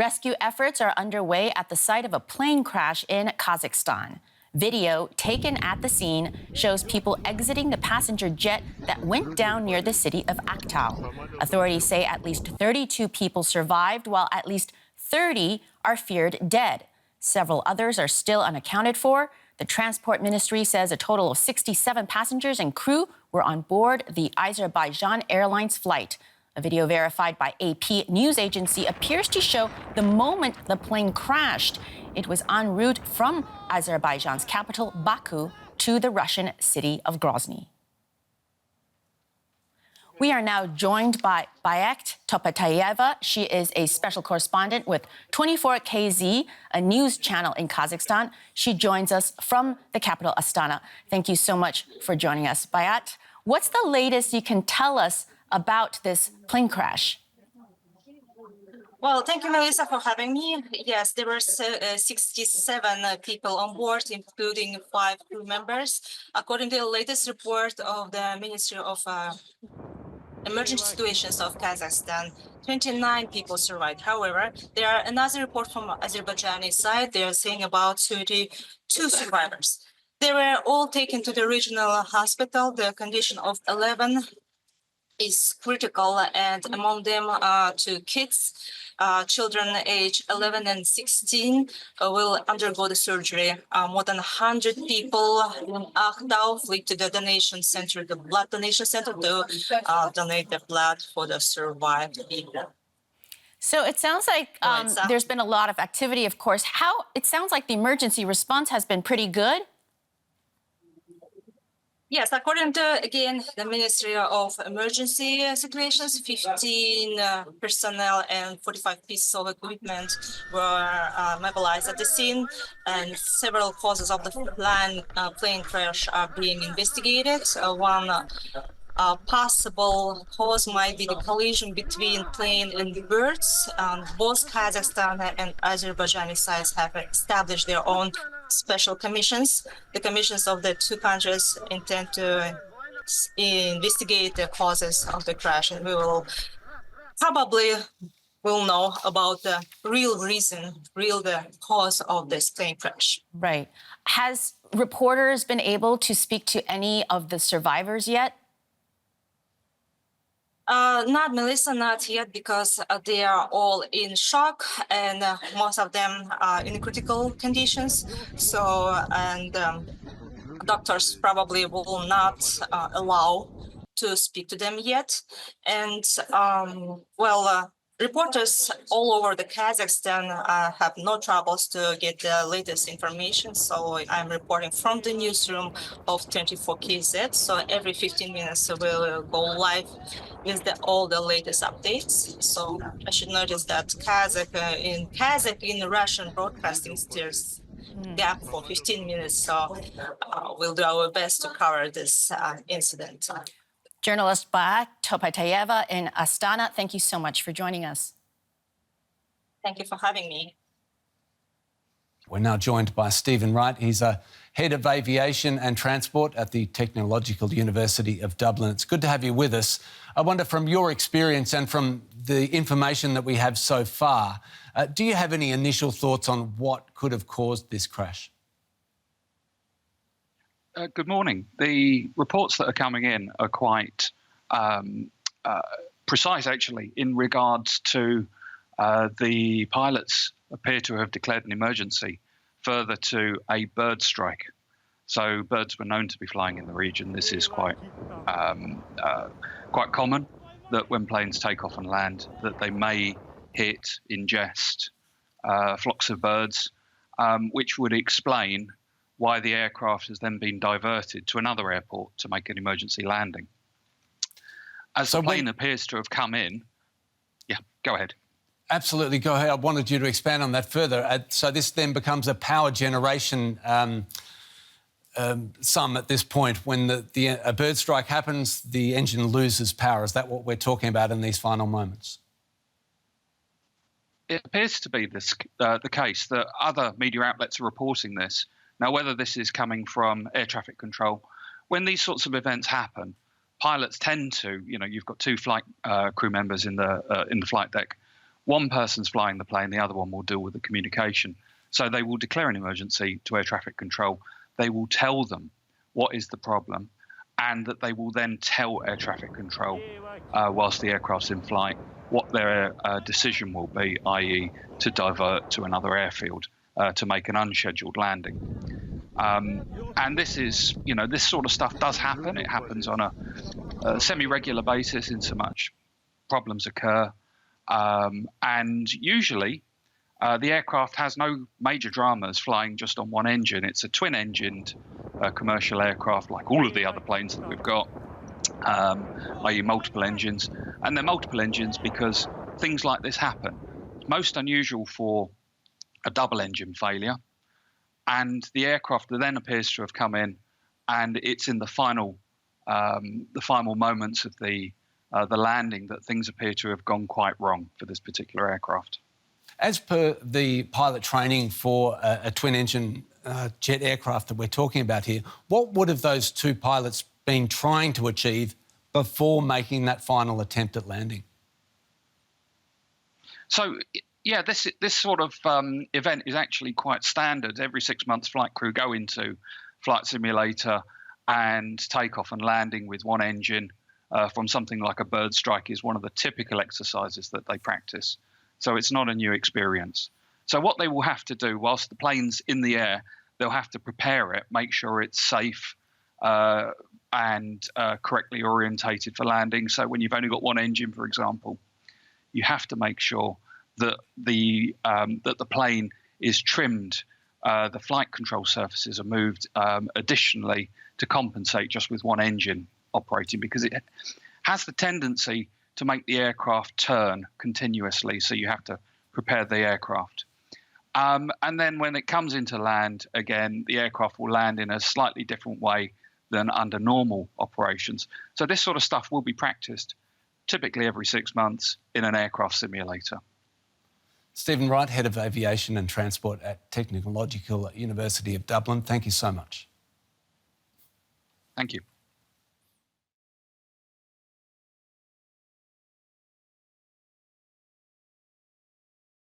Rescue efforts are underway at the site of a plane crash in Kazakhstan. Video taken at the scene shows people exiting the passenger jet that went down near the city of Aktau. Authorities say at least 32 people survived, while at least 30 are feared dead. Several others are still unaccounted for. The Transport Ministry says a total of 67 passengers and crew were on board the Azerbaijan Airlines flight. A video verified by AP news agency appears to show the moment the plane crashed. It was en route from Azerbaijan's capital, Baku, to the Russian city of Grozny. We are now joined by Bakhyt Toptayeva. She is a special correspondent with 24KZ, a news channel in Kazakhstan. She joins us from the capital, Astana. Thank you so much for joining us, Bakhyt. What's the latest you can tell us about this plane crash? Well, thank you, Melissa, for having me. Yes, there were 67 people on board, including 5 crew members. According to the latest report of the Ministry of Emergency Situations of Kazakhstan, 29 people survived. However, there are another report from Azerbaijani side. They are saying about 32 survivors. They were all taken to the regional hospital. The condition of 11 is critical, and among them 2 kids. Children aged 11 and 16 will undergo the surgery. More than 100 people in Aktau flee to the donation center, the blood donation center, to donate their blood for the survived people. So it sounds like there's been a lot of activity, of course. It sounds like the emergency response has been pretty good. Yes, according to, again, the Ministry of Emergency Situations, 15 personnel and 45 pieces of equipment were mobilized at the scene, and several causes of the plane crash are being investigated. One possible cause might be the collision between plane and birds. Both Kazakhstan and Azerbaijani sides have established their own special commissions. The commissions of the 2 countries intend to investigate the causes of the crash, and we will probably know about the real reason, the cause of this plane crash. Right. Has reporters been able to speak to any of the survivors yet? Not Melissa, not yet, because they are all in shock, and most of them are in critical conditions. So, and doctors probably will not allow to speak to them yet. And reporters all over the Kazakhstan have no troubles to get the latest information. So I'm reporting from the newsroom of 24KZ. So every 15 minutes we'll go live with all the latest updates. So I should notice that Kazakh in Russian broadcasting steers gap for 15 minutes. So we'll do our best to cover this incident. Journalist Bakhyt Toptayeva in Astana, thank you so much for joining us. Thank you for having me. We're now joined by Stephen Wright. He's a head of aviation and transport at the Technological University of Dublin. It's good to have you with us. I wonder, from your experience and from the information that we have so far, do you have any initial thoughts on what could have caused this crash? Good morning. The reports that are coming in are quite precise, actually, in regards to the pilots appear to have declared an emergency further to a bird strike. So birds were known to be flying in the region. This is quite common, that when planes take off and land, that they may hit, ingest flocks of birds, which would explain why the aircraft has then been diverted to another airport to make an emergency landing. As the plane appears to have come in... Yeah, go ahead. Absolutely, go ahead. I wanted you to expand on that further. So this then becomes a power generation sum at this point. When a bird strike happens, the engine loses power. Is that what we're talking about in these final moments? It appears to be the case that other media outlets are reporting this. Now, whether this is coming from air traffic control, when these sorts of events happen, pilots tend to, you've got 2 flight crew members in the flight deck. one person's flying the plane, the other one will deal with the communication. So they will declare an emergency to air traffic control. They will tell them what is the problem, and that they will then tell air traffic control whilst the aircraft's in flight what their decision will be, i.e. to divert to another airfield to make an unscheduled landing. And this is, this sort of stuff does happen. It happens on a semi-regular basis in so much problems occur. And usually the aircraft has no major dramas flying just on one engine. It's a twin-engined commercial aircraft, like all of the other planes that we've got, i.e. multiple engines. And they're multiple engines because things like this happen. It's most unusual for a double engine failure. And the aircraft then appears to have come in, and it's in the final moments of the landing that things appear to have gone quite wrong for this particular aircraft. As per the pilot training for a twin-engine jet aircraft that we're talking about here, what would have those two pilots been trying to achieve before making that final attempt at landing? So, yeah, this sort of event is actually quite standard. Every 6 months, flight crew go into flight simulator and takeoff and landing with one engine from something like a bird strike is one of the typical exercises that they practice. So it's not a new experience. So what they will have to do whilst the plane's in the air, they'll have to prepare it, make sure it's safe and correctly orientated for landing. So when you've only got one engine, for example, you have to make sure that the plane is trimmed. The flight control surfaces are moved additionally to compensate just with one engine operating, because it has the tendency to make the aircraft turn continuously. So you have to prepare the aircraft. And then when it comes into land, again, the aircraft will land in a slightly different way than under normal operations. So this sort of stuff will be practiced typically every 6 months in an aircraft simulator. Stephen Wright, Head of Aviation and Transport at Technological University of Dublin, thank you so much. Thank you.